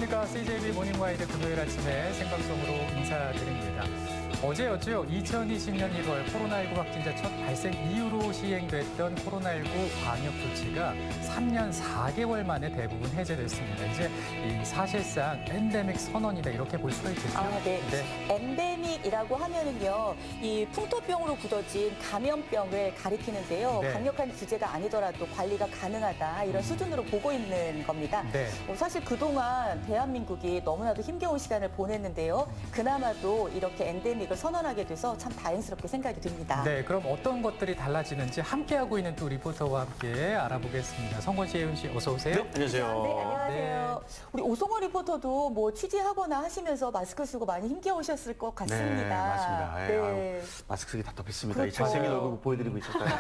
안녕하십니까. CJB 모닝와이드 금요일 아침에 생방송으로 인사드립니다. 어제였죠. 2020년 1월 코로나19 확진자 첫 발생 이후로 시행됐던 코로나19 방역 조치가 3년 4개월 만에 대부분 해제됐습니다. 이제 이 사실상 엔데믹 선언이다 이렇게 볼 수가 있겠죠. 네. 엔데믹이라고 하면은요, 이 풍토병으로 굳어진 감염병을 가리키는데요. 네. 강력한 규제가 아니더라도 관리가 가능하다 이런 수준으로 보고 있는 겁니다. 네. 사실 그동안 대한민국이 너무나도 힘겨운 시간을 보냈는데요. 그나마도 이렇게 엔데믹을 선언하게 돼서 참 다행스럽게 생각이 듭니다. 네, 그럼 어떤 것들이 달라지는지 함께하고 있는 두 리포터와 함께 알아보겠습니다. 성권 씨, 혜윤 씨, 어서 오세요. 네, 안녕하세요. 네, 안녕하세요. 우리 오송원 리포터도 뭐 취재하거나 하시면서 마스크 쓰고 많이 힘겨우셨을 것 같습니다. 네, 맞습니다. 네. 아유, 마스크 쓰기 답답했습니다. 이 그렇죠. 잘생긴 얼굴 보여드리고 있었다니.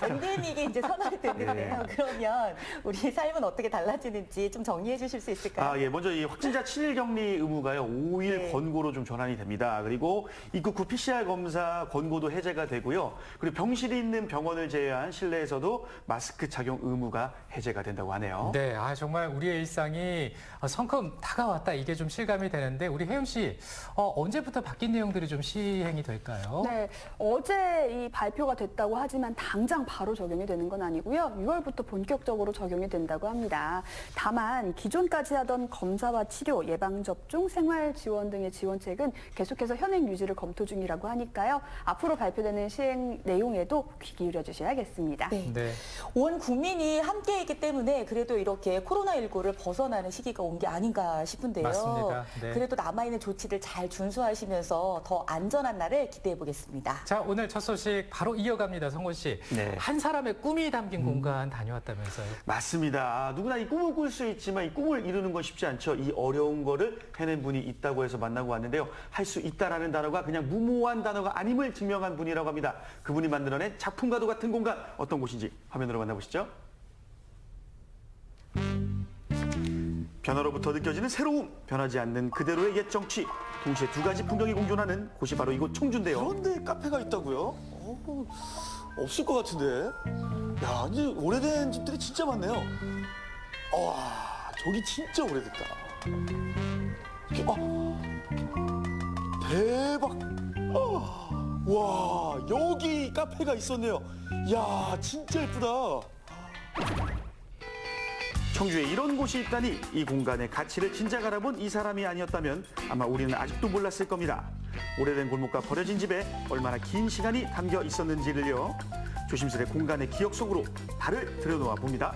엔데믹이 이제 선언이 됐는데요. 그러면 우리 삶은 어떻게 달라지는지 좀 정리해 주실 수 있을까요? 예, 먼저 이 확진자 7일 격리 의무가요, 5일 네. 권고로 좀 전환이 됩니다. 그리고 입국 후 PCR 검사 권고도 해제가 되고요. 그리고 병실이 있는 병원을 제외한 실내에서도 마스크 착용 의무가 해제가 된다고 하네요. 네, 정말 우리의 일상이 성큼 다가왔다 이게 좀 실감이 되는데 우리 혜윤 씨 언제부터 바뀐 내용들이 좀 시행이 될까요? 네, 어제 이 발표가 됐다고 하지만 당장 바로 적용이 되는 건 아니고요. 6월부터 본격적으로 적용이 된다고 합니다. 다만 기존까지 하던 검사와 치료, 예방접종, 생활지원 등의 지원책은 계속해서 현행 유지를 검토 중이라고 하니까요. 앞으로 발표되는 시행 내용에도 귀 기울여 주셔야겠습니다. 네. 네. 온 국민이 함께했기 때문에 그래도 이렇게 코로나19를 벗어나는 시기가 온 게 아닌가 싶은데요. 맞습니다. 네. 그래도 남아있는 조치들 잘 준수하시면서 더 안전한 날을 기대해 보겠습니다. 자, 오늘 첫 소식 바로 이어갑니다. 성권 씨. 네. 한 사람의 꿈이 담긴 공간 다녀왔다면서요. 맞습니다. 누구나 이 꿈을 꿀 수 있지만 이 꿈을 이루는 건 쉽지 않죠. 이 어려운 거를 해낸 분이 있다고 해서 만나고 왔는데요. 할 수 있다라는 단어가 그냥 무모한 단어가 아님을 증명한 분이라고 합니다. 그분이 만들어낸 작품과도 같은 공간 어떤 곳인지 화면으로 만나보시죠. 변화로부터 느껴지는 새로움, 변하지 않는 그대로의 옛 정치, 동시에 두 가지 풍경이 공존하는 곳이 바로 이곳 청주인데요. 그런데 카페가 있다고요? 없을 것 같은데. 야, 이제 오래된 집들이 진짜 많네요. 와, 저기 진짜 오래됐다. 이렇게, 대박. 와, 여기 카페가 있었네요. 야, 진짜 예쁘다. 청주에 이런 곳이 있다니 이 공간의 가치를 진작 알아본 이 사람이 아니었다면 아마 우리는 아직도 몰랐을 겁니다. 오래된 골목과 버려진 집에 얼마나 긴 시간이 담겨 있었는지를요. 조심스레 공간의 기억 속으로 발을 들여놓아 봅니다.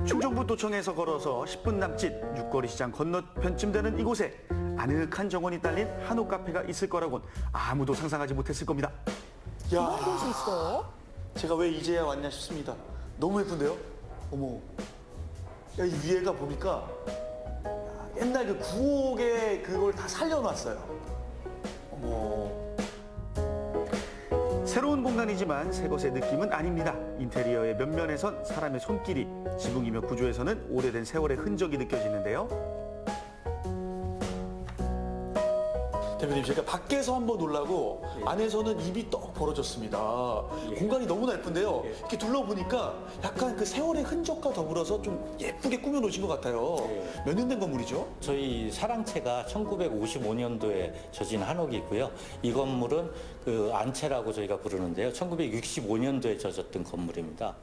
충청북도청에서 걸어서 10분 남짓 육거리 시장 건너편쯤 되는 이곳에 아늑한 정원이 딸린 한옥 카페가 있을 거라곤 아무도 상상하지 못했을 겁니다. 그런 야, 곳이 있어요? 제가 왜 이제야 왔냐 싶습니다. 너무 예쁜데요? 어머. 야, 이 위에가 보니까 옛날 그 구옥의 그걸 다 살려놨어요. 어머. 새로운 공간이지만 새 것의 느낌은 아닙니다. 인테리어의 몇면에선 사람의 손길이, 지붕이며 구조에서는 오래된 세월의 흔적이 느껴지는데요. 대표님, 제가 밖에서 한번 놀라고 안에서는 입이 떡 벌어졌습니다. 공간이 너무나 예쁜데요. 이렇게 둘러보니까 약간 그 세월의 흔적과 더불어서 좀 예쁘게 꾸며놓으신 것 같아요. 몇 년 된 건물이죠? 저희 사랑채가 1955년도에 져진 한옥이고요. 이 건물은 그 안채라고 저희가 부르는데요. 1965년도에 져졌던 건물입니다.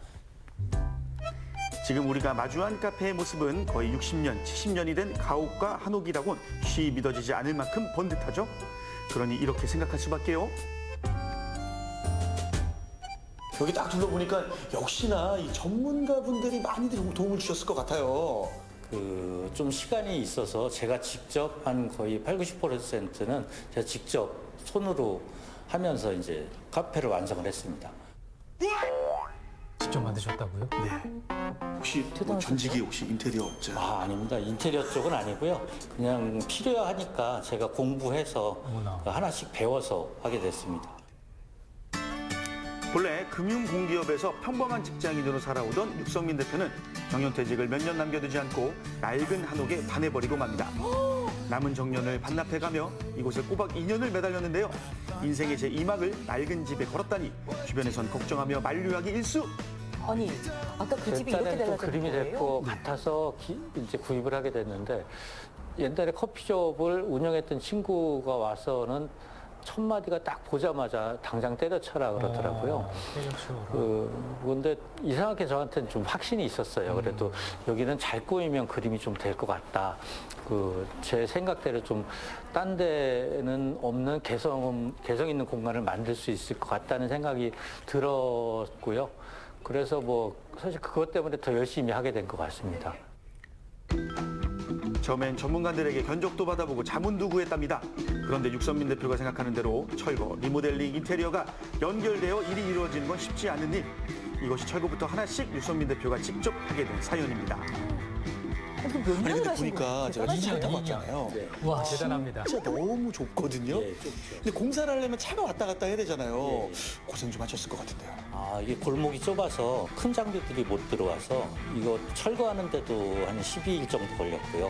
지금 우리가 마주한 카페의 모습은 거의 60년, 70년이 된 가옥과 한옥이라곤 쉬 믿어지지 않을 만큼 번듯하죠. 그러니 이렇게 생각할 수밖에요. 여기 딱 둘러보니까 역시나 이 전문가분들이 많이 도움을 주셨을 것 같아요. 좀 시간이 있어서 제가 직접 한 거의 80~90%는 제가 직접 손으로 하면서 이제 카페를 완성을 했습니다. 직접 만드셨다고요? 혹시 뭐 전직이 혹시 인테리어 업자? 아닙니다. 인테리어 쪽은 아니고요. 그냥 필요하니까 제가 공부해서 어머나. 하나씩 배워서 하게 됐습니다. 본래 금융공기업에서 평범한 직장인으로 살아오던 육성민 대표는 정년퇴직을 몇 년 남겨두지 않고 낡은 한옥에 반해버리고 맙니다. 남은 정년을 반납해가며 이곳에 꼬박 2년을 매달렸는데요. 인생의 제2막을 낡은 집에 걸었다니 주변에선 걱정하며 만류하기 일쑤. 아니, 아까 그 집이 이렇게 일단은 좀 달라진 그림이 될 거예요? 것 같아서 이제 구입을 하게 됐는데 옛날에 커피숍을 운영했던 친구가 와서는 첫 마디가 딱 보자마자 당장 때려쳐라 그러더라고요. 그런데 이상하게 저한테는 좀 확신이 있었어요. 그래도 여기는 잘 꾸미면 그림이 좀 될 것 같다. 제 생각대로 좀 딴 데는 없는 개성 있는 공간을 만들 수 있을 것 같다는 생각이 들었고요. 그래서 뭐 사실 그것 때문에 더 열심히 하게 된 것 같습니다. 처음엔 전문가들에게 견적도 받아보고 자문도 구했답니다. 그런데 육선민 대표가 생각하는 대로 철거, 리모델링, 인테리어가 연결되어 일이 이루어지는 건 쉽지 않은 일. 이것이 철거부터 하나씩 육선민 대표가 직접 하게 된 사연입니다. 몇 아니 년을 근데 하신 보니까 거예요? 제가 차를 타고 왔잖아요. 와, 대단합니다. 진짜 너무 좁거든요. 예, 좁죠. 근데 공사를 하려면 차가 왔다 갔다 해야 되잖아요. 예, 예. 고생 좀 하셨을 것 같은데요. 이게 골목이 좁아서 큰 장비들이 못 들어와서 이거 철거하는데도 한 12일 정도 걸렸고요.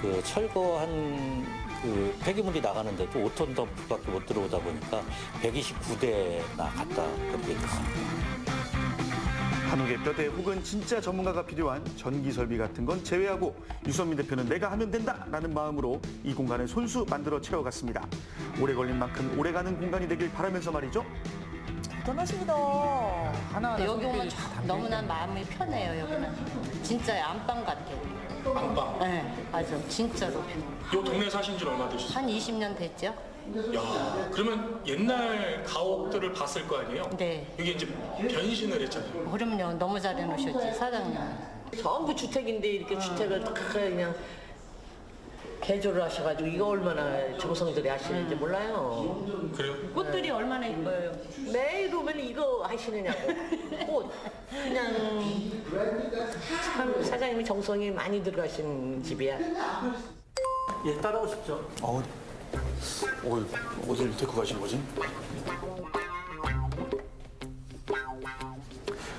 그 철거한 그 폐기물이 나가는데도 5톤 덤프밖에 못 들어오다 보니까 129대나 갔다 그렇게 있습니다. 한옥의 뼈대 혹은 진짜 전문가가 필요한 전기 설비 같은 건 제외하고 육선민 대표는 내가 하면 된다라는 마음으로 이 공간을 손수 만들어 채워갔습니다. 오래 걸린 만큼 오래가는 공간이 되길 바라면서 말이죠. 대단하십니다. 하나하나 여기 오면 손길이 다 담겨 너무나 마음이 편해요. 여기는 진짜 안방 같아요. 안방. 네, 맞아. 진짜로. 요 동네 사신 지 얼마 되셨어요? 한 20년 됐죠? 야, 그러면 옛날 가옥들을 봤을 거 아니에요? 네. 여기 이제 변신을 했잖아요. 그럼요. 너무 잘 해놓으셨지, 사장님. 전부 주택인데 이렇게 주택을 딱 그냥 개조를 하셔가지고 이거 얼마나 정성들이 하시는지 몰라요. 그래요? 꽃들이 얼마나 이뻐요. 매일 오면 이거 하시느냐고. 꽃. 그냥 참 사장님이 정성이 많이 들어가신 집이야. 예, 따라오십시오. 어디를 데리고 가시는 거지?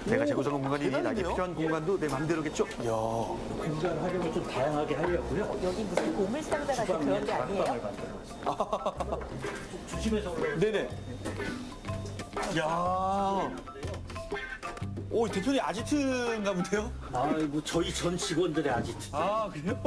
내가 재구성한 공간이니 나에게 대단한데요? 필요한 공간도 내 맘대로겠죠. 이야, 공간 활용을 좀 다양하게 하려고요. 여기 무슨 보물상자 같은 그런 게 아니에요? 주심에서 올라오는 네네. 야, 오 대표님 아지트인가 본데요? 아이고 저희 전 직원들의 아지트. 아 그래요?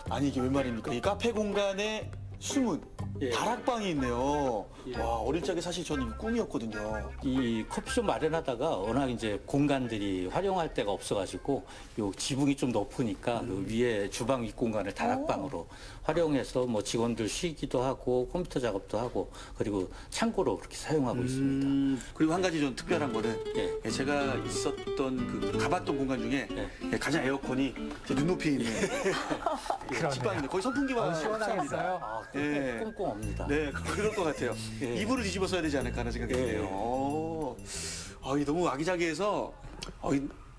아니 이게 웬 말입니까? 이 카페 공간에 숨은 예. 다락방이 있네요. 와 어릴 적에 사실 저는 이게 꿈이었거든요. 이 커피숍 마련하다가 워낙 이제 공간들이 활용할 데가 없어가지고 요 지붕이 좀 높으니까 그 위에 주방 윗공간을 다락방으로 활용해서 뭐 직원들 쉬기도 하고 컴퓨터 작업도 하고 그리고 창고로 그렇게 사용하고 있습니다. 그리고 한 가지 좀 특별한 거는 예. 제가 있었던 그 가봤던 공간 중에 가장 에어컨이 제 눈높이에 있는 식빵인데 거의 선풍기와 시원하겠어요. 예. 꽁꽁합니다. 네, 그럴 것 같아요. 예. 이불을 뒤집어 써야 되지 않을까 하는 생각이 드네요. 오. 이 너무 아기자기해서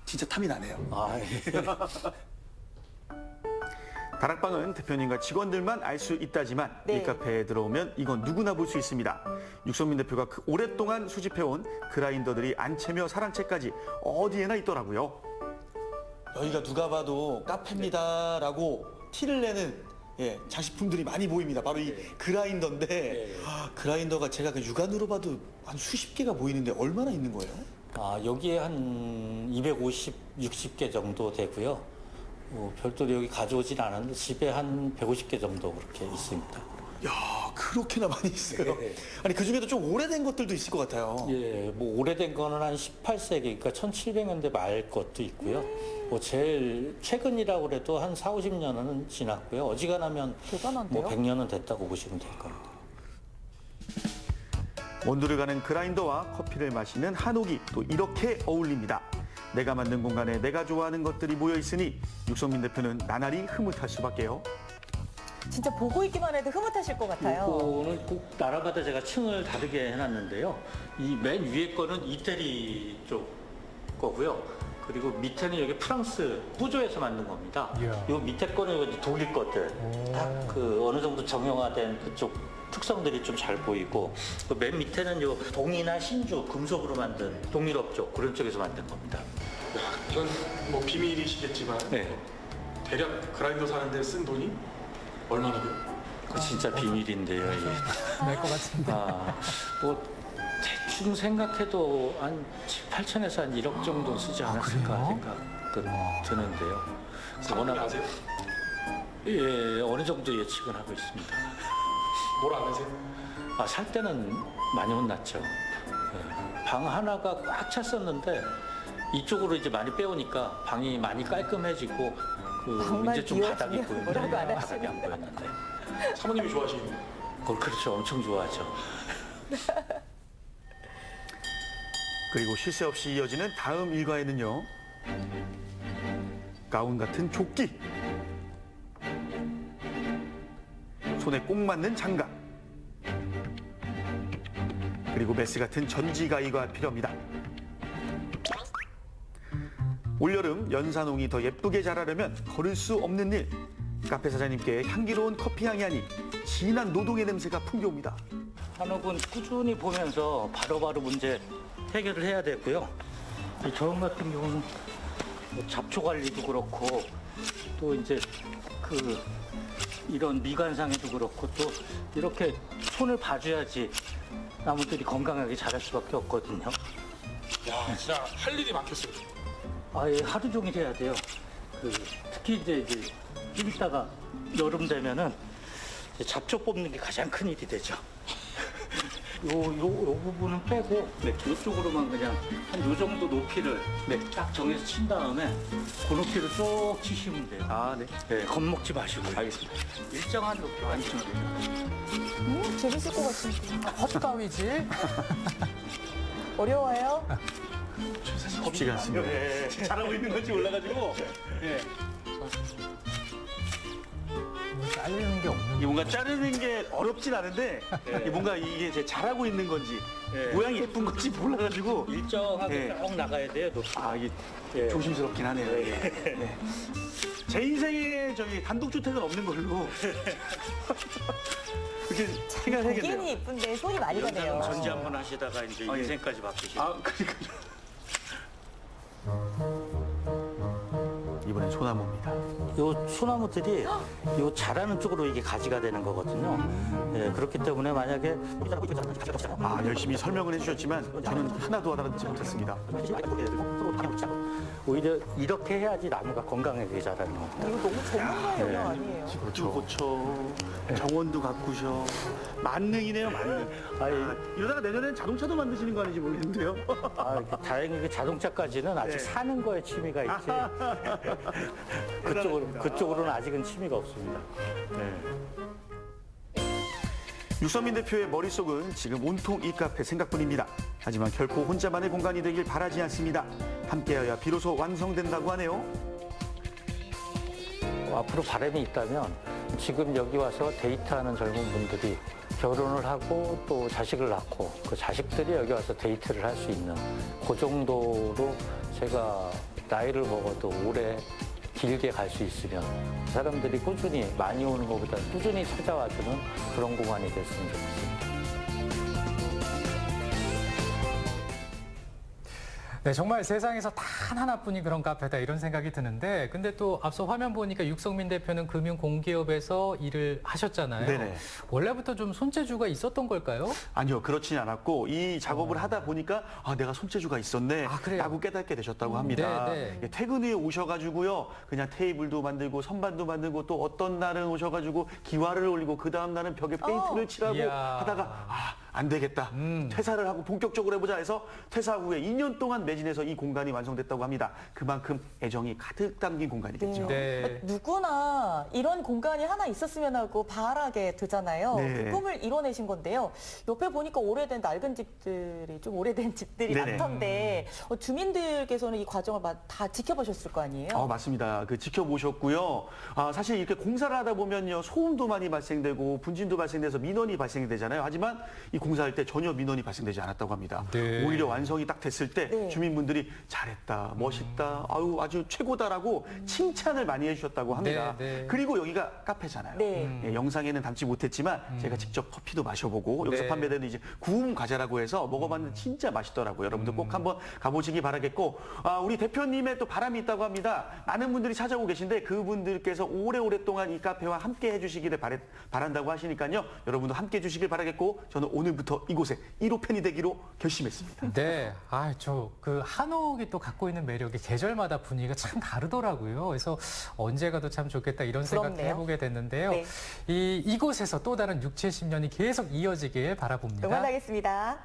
진짜 탐이 나네요. 아, 예. 다락방은 대표님과 직원들만 알 수 있다지만 네. 이 카페에 들어오면 이건 누구나 볼 수 있습니다. 육선민 대표가 오랫동안 수집해온 그라인더들이 안채며 사랑채까지 어디에나 있더라고요. 여기가 누가 봐도 카페입니다라고 티를 내는 장식품들이 많이 보입니다. 바로 이 그라인더인데 그라인더가 제가 그 육안으로 봐도 한 수십 개가 보이는데 얼마나 있는 거예요? 여기에 한 250, 60개 정도 되고요. 별도로 여기 가져오진 않았는데 집에 한 150개 정도 그렇게 있습니다. 야 그렇게나 많이 있어요. 아니 그 중에도 좀 오래된 것들도 있을 것 같아요. 예, 뭐 오래된 거는 한 18세기, 그러니까 1700년대 말 것도 있고요. 뭐 제일 최근이라고 그래도 한 4, 50년은 지났고요. 어지간하면 대단한데요? 뭐 100년은 됐다고 보시면 될 겁니다. 온도를 가는 그라인더와 커피를 마시는 한옥이 또 이렇게 어울립니다. 내가 만든 공간에 내가 좋아하는 것들이 모여 있으니 육선민 대표는 나날이 흐뭇할 수밖에요. 진짜 보고 있기만 해도 흐뭇하실 것 같아요. 이거는 꼭 나라마다 제가 층을 다르게 해놨는데요. 이 맨 위에 거는 이태리 쪽 거고요. 그리고 밑에는 여기 프랑스 뿌조에서 만든 겁니다. 이야. 요 밑에 거는 여기 독일 것들. 딱 그 어느 정도 정형화된 그쪽 특성들이 좀 잘 보이고 그 맨 밑에는 요 동이나 신주 금속으로 만든 동유럽 쪽 그런 쪽에서 만든 겁니다. 전 뭐 비밀이시겠지만 네. 대략 그라인더 사는데 쓴 돈이 얼마나 돼요? 그 진짜 비밀인데요. 예. 날 것 같은데. 뭐 대충 생각해도 한 8천에서 한 1억 정도 쓰지 않았을까 생각은 드는데요. 사모님 아세요? 예, 어느 정도 예측은 하고 있습니다. 뭘 아세요? 살 때는 많이 혼났죠. 예, 방 하나가 꽉 찼었는데 이쪽으로 이제 많이 빼오니까 방이 많이 깔끔해지고 방만 이제 좀 바닥이 비워주면 뭐라고 안 보이는데 바닥이 안 하시는데. 보였는데. 사모님이 좋아하시는 그렇죠. 엄청 좋아하죠. 그리고 쉴 새 없이 이어지는 다음 일과에는요. 가운 같은 조끼, 손에 꼭 맞는 장갑, 그리고 메스 같은 전지가위가 필요합니다. 올여름 연산홍이 더 예쁘게 자라려면 거를 수 없는 일. 카페 사장님께 향기로운 커피 향이 아닌 진한 노동의 냄새가 풍겨옵니다. 한옥은 꾸준히 보면서 바로바로 문제 해결을 해야 되고요. 저 같은 경우는 뭐 잡초 관리도 그렇고 또 이제 이런 미관상에도 그렇고 또 이렇게 손을 봐줘야지 나무들이 건강하게 자랄 수밖에 없거든요. 야, 진짜 할 일이 많겠어요. 아예 하루 종일 해야 돼요. 특히 이제 좀 이따가 여름 되면은 이제 잡초 뽑는 게 가장 큰 일이 되죠. 요 부분은 빼고 이쪽으로만 그냥 한 요 정도 높이를 딱 정해서 친 다음에 그 높이로 쭉 치시면 돼요. 네, 겁먹지 마시고요. 알겠습니다. 일정한 높이만 치면 돼요. 재밌을 것 같은데. 헛가위질? 어려워요? 쉽지가 않습니다. 잘하고 있는 건지 몰라가지고. 잘리는 게 없는. 이 뭔가 자르는 게 어렵진 않은데 뭔가 이게 제 잘하고 있는 건지 모양이 예쁜 건지 몰라가지고 일정하게 쭉 나가야 돼요. 높이. 이게 조심스럽긴 하네요. 네. 제 인생에 단독주택은 없는 걸로 그렇게 생각해야겠네요. 보기는 이쁜데 손이 많이 가네요. 전지 한번 하시다가 이제 인생까지 바뀌시고. 그러니까요. 이번엔 소나무입니다. 요 소나무들이 요 자라는 쪽으로 이게 가지가 되는 거거든요. 그렇기 때문에 만약에 열심히 설명을 해주셨지만 저는 하나도 알아듣지 못했습니다. 오히려 이렇게 해야지 나무가 건강하게 자라는 겁니다. 이거 너무 전문가의 영역 아니에요? 그렇죠. 고쳐, 정원도 가꾸셔. 만능이네요, 만능. 이러다가 내년엔 자동차도 만드시는 거 아닌지 모르겠는데요. 다행히 자동차까지는 아직 사는 거에 취미가 있지. 그쪽으로는 아직은 취미가 없습니다. 유선민 대표의 머릿속은 지금 온통 이 카페 생각뿐입니다. 하지만 결코 혼자만의 공간이 되길 바라지 않습니다. 함께여야 비로소 완성된다고 하네요. 앞으로 바람이 있다면 지금 여기 와서 데이트하는 젊은 분들이 결혼을 하고 또 자식을 낳고 그 자식들이 여기 와서 데이트를 할 수 있는 그 정도로 제가 나이를 먹어도 오래 길게 갈 수 있으면 사람들이 꾸준히 많이 오는 것보다 꾸준히 찾아와주는 그런 공간이 됐으면 좋겠습니다. 네, 정말 세상에서 단 하나뿐인 그런 카페다 이런 생각이 드는데 근데 또 앞서 화면 보니까 육성민 대표는 금융공기업에서 일을 하셨잖아요. 네네. 원래부터 좀 손재주가 있었던 걸까요? 아니요, 그렇진 않았고 이 작업을 하다 보니까 내가 손재주가 있었네 그래요? 라고 깨닫게 되셨다고 합니다. 네. 퇴근 후에 오셔가지고요, 그냥 테이블도 만들고 선반도 만들고 또 어떤 날은 오셔가지고 기와를 올리고 그 다음 날은 벽에 페인트를 칠하고 이야. 하다가 안 되겠다. 퇴사를 하고 본격적으로 해보자 해서 퇴사 후에 2년 동안 매진해서 이 공간이 완성됐다고 합니다. 그만큼 애정이 가득 담긴 공간이겠죠. 네. 누구나 이런 공간이 하나 있었으면 하고 바라게 되잖아요. 네. 그 꿈을 이뤄내신 건데요. 옆에 보니까 오래된 낡은 집들이 좀 오래된 집들이 네네. 많던데 주민들께서는 이 과정을 다 지켜보셨을 거 아니에요? 맞습니다. 지켜보셨고요. 사실 이렇게 공사를 하다 보면요, 소음도 많이 발생되고 분진도 발생돼서 민원이 발생되잖아요. 하지만 이 공사할 때 전혀 민원이 발생되지 않았다고 합니다. 네. 오히려 완성이 딱 됐을 때 네. 주민분들이 잘했다, 멋있다, 아주 최고다라고 칭찬을 많이 해주셨다고 합니다. 네. 그리고 여기가 카페잖아요. 네. 영상에는 담지 못했지만 제가 직접 커피도 마셔보고 여기서 네. 판매되는 이제 구움 과자라고 해서 먹어봤는데 진짜 맛있더라고요. 여러분들 꼭 한번 가보시기 바라겠고, 우리 대표님의 또 바람이 있다고 합니다. 많은 분들이 찾아오고 계신데 그분들께서 오래오랫동안 이 카페와 함께 해주시기를 바란다고 하시니까요. 여러분도 함께 해주시길 바라겠고, 저는 오늘 오늘부터 이곳에 1호 팬이 되기로 결심했습니다. 네, 저 그 한옥이 또 갖고 있는 매력이 계절마다 분위기가 참 다르더라고요. 그래서 언제 가도 참 좋겠다 이런 생각도 부럽네요. 해보게 됐는데요. 네. 이곳에서 또 다른 6, 70년이 계속 이어지길 바라봅니다. 응원하겠습니다.